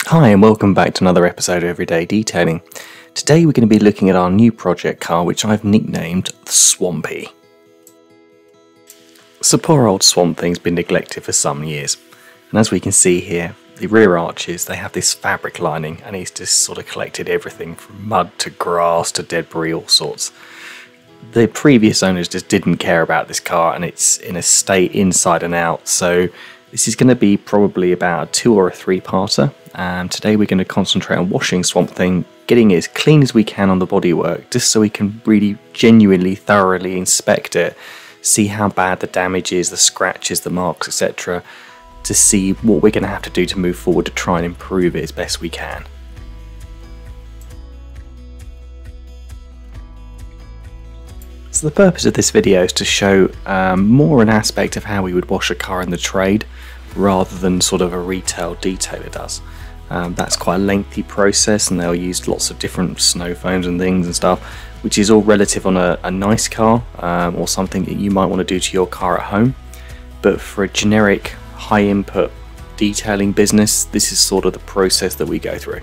Hi and welcome back to another episode of Everyday Detailing. Today we're going to be looking at our new project car, which I've nicknamed the Swampy. So poor old Swamp Thing's been neglected for some years, and as we can see here, the rear arches, they have this fabric lining and it's just sort of collected everything from mud to grass to debris, all sorts. The previous owners just didn't care about this car and it's in a state inside and out, so this is going to be probably about a 2 or a 3-parter. Today we're going to concentrate on washing Swamp Thing, getting it as clean as we can on the bodywork, just so we can really genuinely thoroughly inspect it, see how bad the damage is, the scratches, the marks, etc., to see what we're going to have to do to move forward to try and improve it as best we can. So the purpose of this video is to show more an aspect of how we would wash a car in the trade rather than sort of a retail detailer does. That's quite a lengthy process and they'll use lots of different snow foams and things and stuff, which is all relative on a nice car or something that you might want to do to your car at home. But for a generic high input detailing business, this is sort of the process that we go through.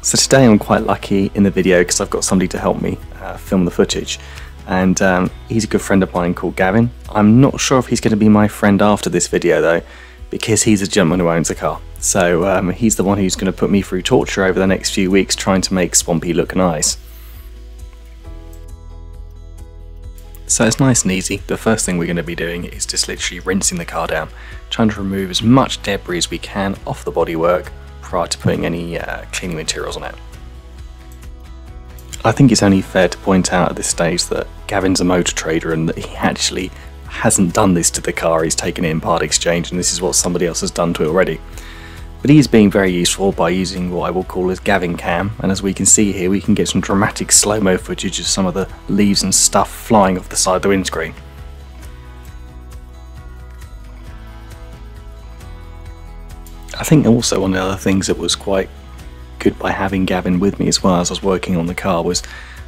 So today I'm quite lucky in the video because I've got somebody to help me film the footage, and he's a good friend of mine called Gavin. I'm not sure if he's going to be my friend after this video though, because he's a gentleman who owns a car. So he's the one who's going to put me through torture over the next few weeks trying to make Swampy look nice. So it's nice and easy. The first thing we're going to be doing is just literally rinsing the car down, trying to remove as much debris as we can off the bodywork prior to putting any cleaning materials on it. I think it's only fair to point out at this stage that Gavin's a motor trader and that he actually hasn't done this to the car. He's taken it in part exchange and this is what somebody else has done to it already. But he's being very useful by using what I will call as Gavin Cam, and as we can see here we can get some dramatic slow-mo footage of some of the leaves and stuff flying off the side of the windscreen. I think also one of the other things that was quite good by having Gavin with me as well as I was working on the car was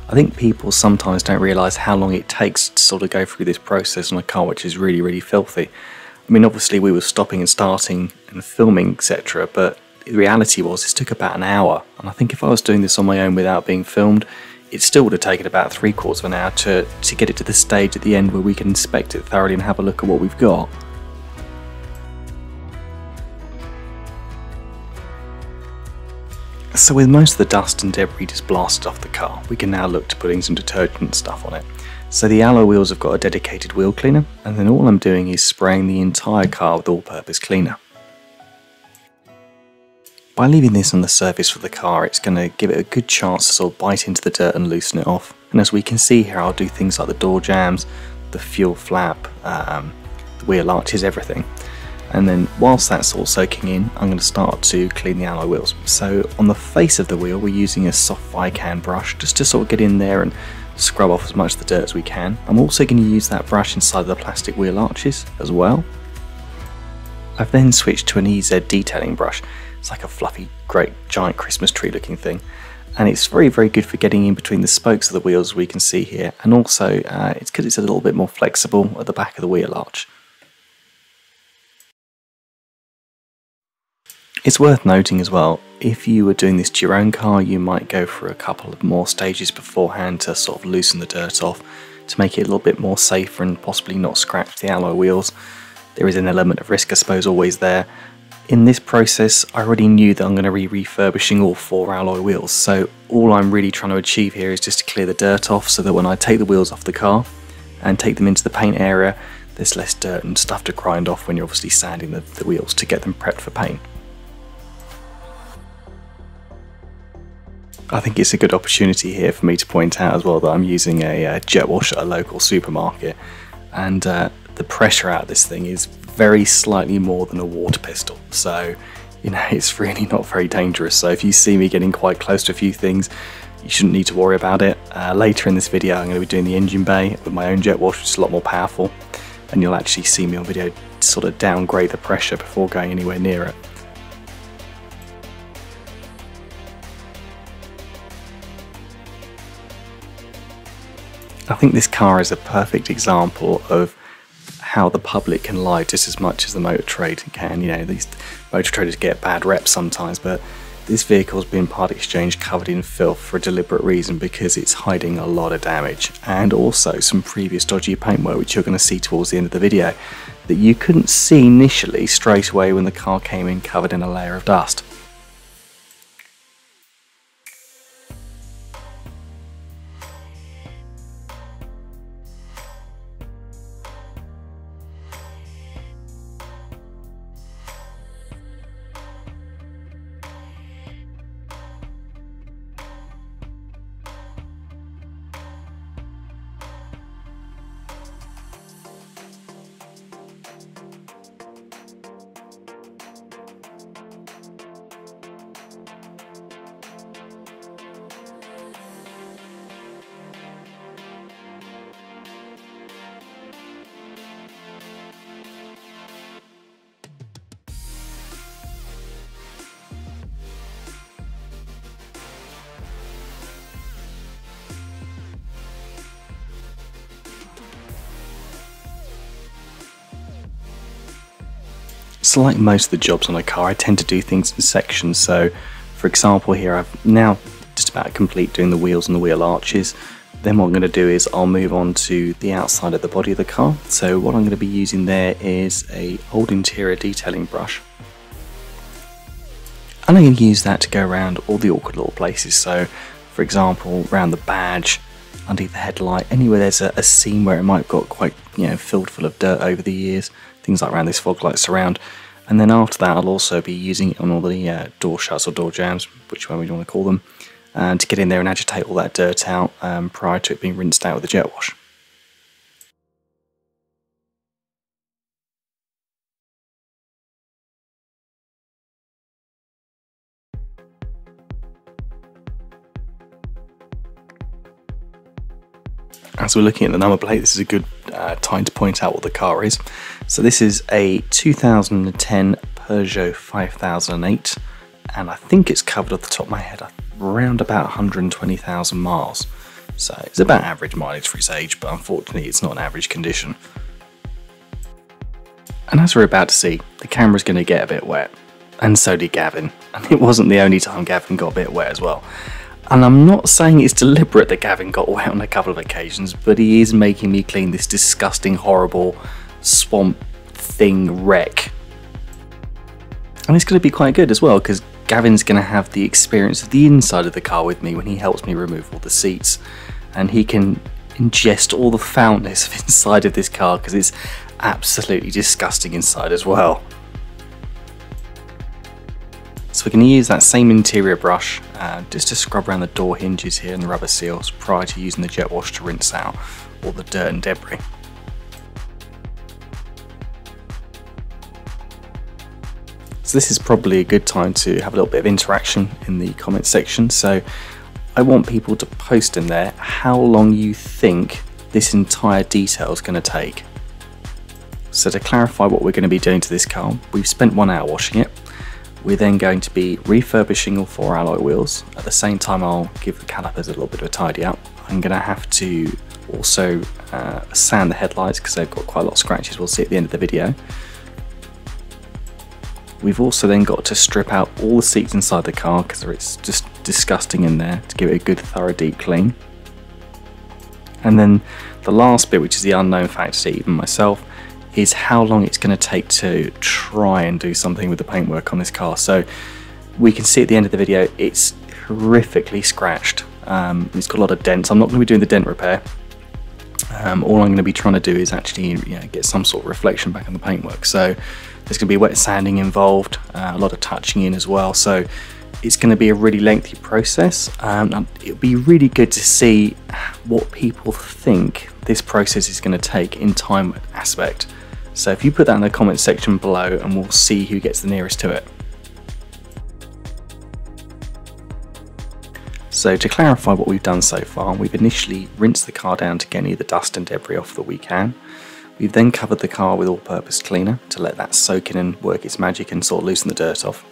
I think people sometimes don't realise how long it takes to sort of go through this process on a car which is really filthy. I mean, obviously we were stopping and starting and filming, etc., but the reality was this took about an hour, and I think if I was doing this on my own without being filmed, it still would have taken about 3/4 of an hour to get it to the stage at the end where we can inspect it thoroughly and have a look at what we've got. So with most of the dust and debris just blasted off the car, we can now look to putting some detergent and stuff on it. So the alloy wheels have got a dedicated wheel cleaner, and then all I'm doing is spraying the entire car with all-purpose cleaner. By leaving this on the surface of the car, it's going to give it a good chance to sort of bite into the dirt and loosen it off. And as we can see here, I'll do things like the door jambs, the fuel flap, the wheel arches, everything. And then whilst that's all soaking in, I'm going to start to clean the alloy wheels. So on the face of the wheel we're using a soft Vicam brush just to sort of get in there and scrub off as much of the dirt as we can. I'm also going to use that brush inside the plastic wheel arches as well. I've then switched to an EZ detailing brush. It's like a fluffy, great, giant Christmas tree looking thing. And it's very good for getting in between the spokes of the wheels, as we can see here. And also it's because it's a little bit more flexible at the back of the wheel arch. It's worth noting as well, if you were doing this to your own car, you might go for a couple of more stages beforehand to sort of loosen the dirt off, to make it a little bit more safer and possibly not scratch the alloy wheels. There is an element of risk, I suppose, always there. In this process, I already knew that I'm going to be refurbishing all 4 alloy wheels, so all I'm really trying to achieve here is just to clear the dirt off so that when I take the wheels off the car and take them into the paint area, there's less dirt and stuff to grind off when you're obviously sanding the wheels to get them prepped for paint. I think it's a good opportunity here for me to point out as well that I'm using a jet wash at a local supermarket, and the pressure out of this thing is very slightly more than a water pistol, so you know it's really not very dangerous. So if you see me getting quite close to a few things, you shouldn't need to worry about it. Later in this video I'm going to be doing the engine bay with my own jet wash, which is a lot more powerful, and you'll actually see me on video sort of downgrade the pressure before going anywhere near it. I think this car is a perfect example of how the public can lie just as much as the motor trade can. You know, these motor traders get bad reps sometimes, but this vehicle's been part exchange covered in filth for a deliberate reason, because it's hiding a lot of damage and also some previous dodgy paintwork, which you're going to see towards the end of the video, that you couldn't see initially straight away when the car came in covered in a layer of dust. So like most of the jobs on a car, I tend to do things in sections. So for example here, I've now just about complete doing the wheels and the wheel arches. Then what I'm going to do is I'll move on to the outside of the body of the car. So what I'm going to be using there is a old interior detailing brush. And I'm going to use that to go around all the awkward little places. So for example, around the badge, underneath the headlight, anywhere there's a seam where it might have got quite, filled full of dirt over the years. Things like around this fog light surround. And then after that, I'll also be using it on all the door shuts or door jams, whichever you want to call them, to get in there and agitate all that dirt out prior to it being rinsed out with a jet wash. As we're looking at the number plate, this is a good time to point out what the car is. So this is a 2010 Peugeot 5008, and I think it's covered off the top of my head around about 120,000 miles. So it's about average mileage for its age, but unfortunately it's not an average condition. And as we're about to see, the camera's going to get a bit wet, and so did Gavin. And it wasn't the only time Gavin got a bit wet as well. And I'm not saying it's deliberate that Gavin got wet on a couple of occasions, but he is making me clean this disgusting, horrible swamp thing wreck. And it's going to be quite good as well, because Gavin's going to have the experience of the inside of the car with me when he helps me remove all the seats. And he can ingest all the foulness of inside of this car, because it's absolutely disgusting inside as well. So we're going to use that same interior brush just to scrub around the door hinges here and the rubber seals prior to using the jet wash to rinse out all the dirt and debris. So this is probably a good time to have a little bit of interaction in the comment section. So I want people to post in there how long you think this entire detail is going to take. So to clarify what we're going to be doing to this car, we've spent 1 hour washing it. We're then going to be refurbishing all 4 alloy wheels. At the same time, I'll give the calipers a little bit of a tidy up. I'm going to have to also sand the headlights because they've got quite a lot of scratches. We'll see at the end of the video. We've also then got to strip out all the seats inside the car because it's just disgusting in there, to give it a good thorough deep clean. And then the last bit, which is the unknown factor to even myself, is how long it's going to take to try and do something with the paintwork on this car. So we can see at the end of the video it's horrifically scratched. It's got a lot of dents. I'm not going to be doing the dent repair. All I'm going to be trying to do is actually get some sort of reflection back on the paintwork. So there's going to be wet sanding involved, a lot of touching in as well. So it's going to be a really lengthy process. It'll be really good to see what people think this process is going to take in time aspect. So if you put that in the comment section below, and we'll see who gets the nearest to it. So to clarify what we've done so far, we've initially rinsed the car down to get any of the dust and debris off that we can. We've then covered the car with all-purpose cleaner to let that soak in and work its magic and sort of loosen the dirt off.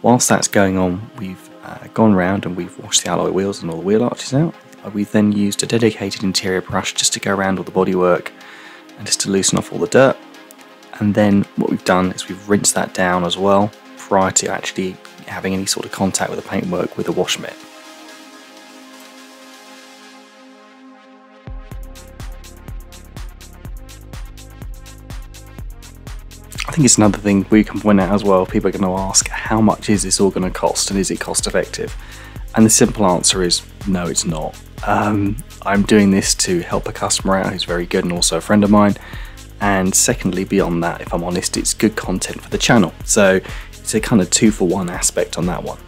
Whilst that's going on, we've gone round and we've washed the alloy wheels and all the wheel arches out. We've then used a dedicated interior brush just to go around all the bodywork, and just to loosen off all the dirt. And then what we've done is we've rinsed that down as well prior to actually having any sort of contact with the paintwork with the wash mitt. I think it's another thing we can point out as well. People are going to ask, how much is this all going to cost, and is it cost effective? And the simple answer is no, it's not. I'm doing this to help a customer out who's very good and also a friend of mine. And secondly, beyond that, if I'm honest, it's good content for the channel. So it's a kind of 2-for-1 aspect on that one.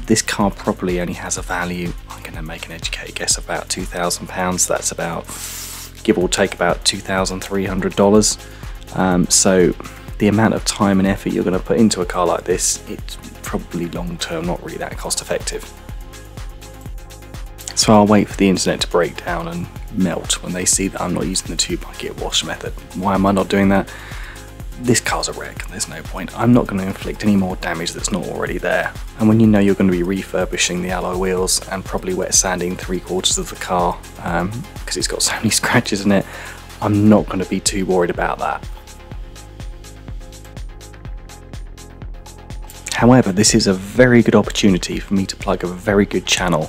This car probably only has a value, I'm going to make an educated guess, about £2,000. That's about, give or take, about $2,300. So the amount of time and effort you're going to put into a car like this, it's probably long term not really that cost effective. So I'll wait for the internet to break down and melt when they see that I'm not using the 2-bucket wash method. Why am I not doing that? This car's a wreck, there's no point. I'm not going to inflict any more damage that's not already there. And when you know you're going to be refurbishing the alloy wheels and probably wet sanding 3/4 of the car because it's got so many scratches in it, I'm not going to be too worried about that. However, this is a very good opportunity for me to plug a very good channel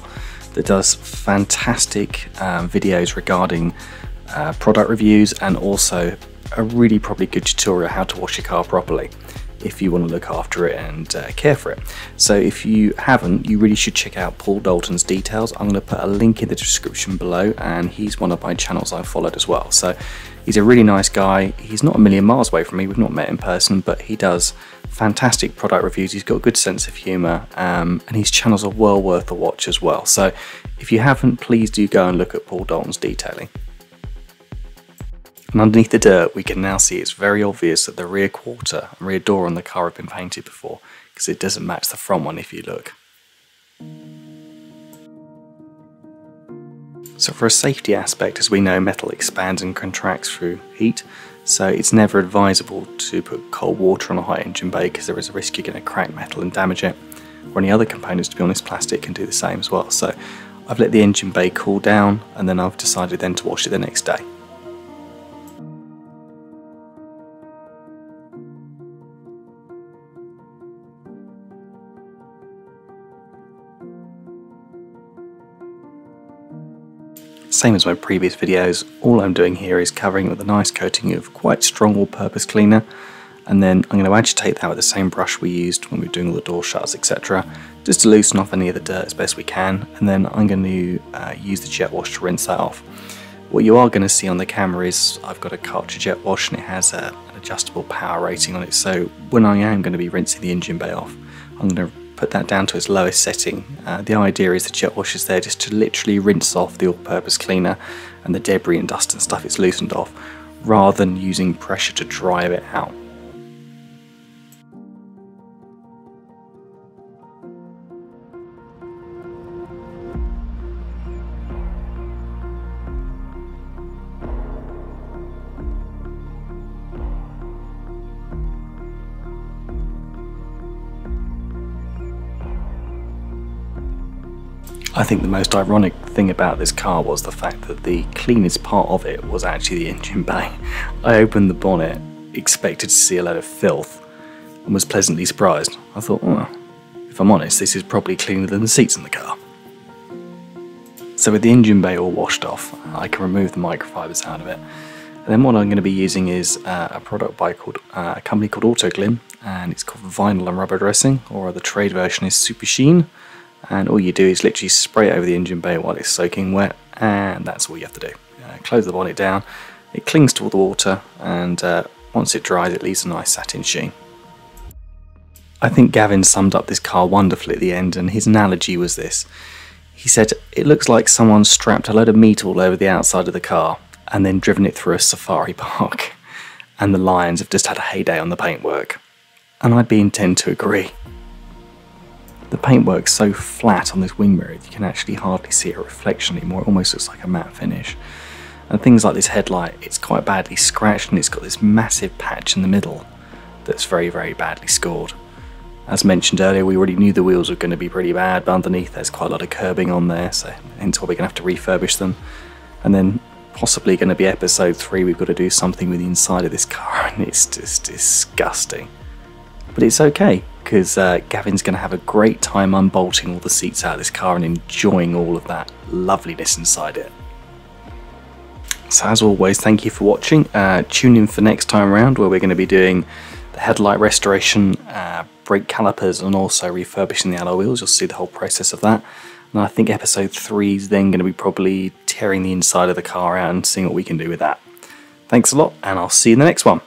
that does fantastic videos regarding product reviews, and also a really probably good tutorial how to wash your car properly if you want to look after it and care for it. So if you haven't, you really should check out Paul Dalton's details. I'm going to put a link in the description below, and he's one of my channels I've followed as well. So he's a really nice guy. He's not a million miles away from me, we've not met in person, but he does fantastic product reviews. He's got a good sense of humour, and his channels are well worth a watch as well. So if you haven't, please do go and look at Paul Dalton's detailing. And underneath the dirt, we can now see it's very obvious that the rear quarter and rear door on the car have been painted before, because it doesn't match the front one if you look. So for a safety aspect, as we know, metal expands and contracts through heat, so it's never advisable to put cold water on a hot engine bay, because there is a risk you're going to crack metal and damage it, or any other components. To be honest, plastic can do the same as well. So I've let the engine bay cool down, and then I've decided then to wash it the next day. Same as my previous videos, all I'm doing here is covering it with a nice coating of quite strong all-purpose cleaner, and then I'm going to agitate that with the same brush we used when we were doing all the door shutters, etc., just to loosen off any of the dirt as best we can, and then I'm going to use the jet wash to rinse that off. What you are going to see on the camera is I've got a Karcher jet wash, and it has an adjustable power rating on it, so when I am going to be rinsing the engine bay off, I'm going to put that down to its lowest setting. The idea is the jet wash is there just to literally rinse off the all-purpose cleaner and the debris and dust and stuff it's loosened off, rather than using pressure to dry it out. I think the most ironic thing about this car was the fact that the cleanest part of it was actually the engine bay. I opened the bonnet, expected to see a load of filth, and was pleasantly surprised. I thought, well, if I'm honest, this is probably cleaner than the seats in the car. So with the engine bay all washed off, I can remove the microfibers out of it. And then what I'm going to be using is a product by a company called Autoglym, and it's called Vinyl and Rubber Dressing, or the trade version is Super Sheen. And all you do is literally spray it over the engine bay while it's soaking wet, and that's all you have to do. Close the bonnet down, it clings to all the water, and once it dries it leaves a nice satin sheen. I think Gavin summed up this car wonderfully at the end, and his analogy was this. He said, it looks like someone strapped a load of meat all over the outside of the car and then driven it through a safari park, and the lions have just had a heyday on the paintwork. And I'd be intent to agree. The paintwork's so flat on this wing mirror you can actually hardly see a reflection anymore. It almost looks like a matte finish. And things like this headlight, it's quite badly scratched, and it's got this massive patch in the middle that's very, very badly scored. As mentioned earlier, we already knew the wheels were going to be pretty bad, but underneath there's quite a lot of curbing on there, so hence why we're going to have to refurbish them. And then possibly going to be episode 3, we've got to do something with the inside of this car, and it's just disgusting. But it's okay, because Gavin's going to have a great time unbolting all the seats out of this car and enjoying all of that loveliness inside it. So as always, thank you for watching. Tune in for next time around, where we're going to be doing the headlight restoration, brake calipers, and also refurbishing the alloy wheels. You'll see the whole process of that. And I think episode 3 is then going to be probably tearing the inside of the car out and seeing what we can do with that. Thanks a lot, and I'll see you in the next one.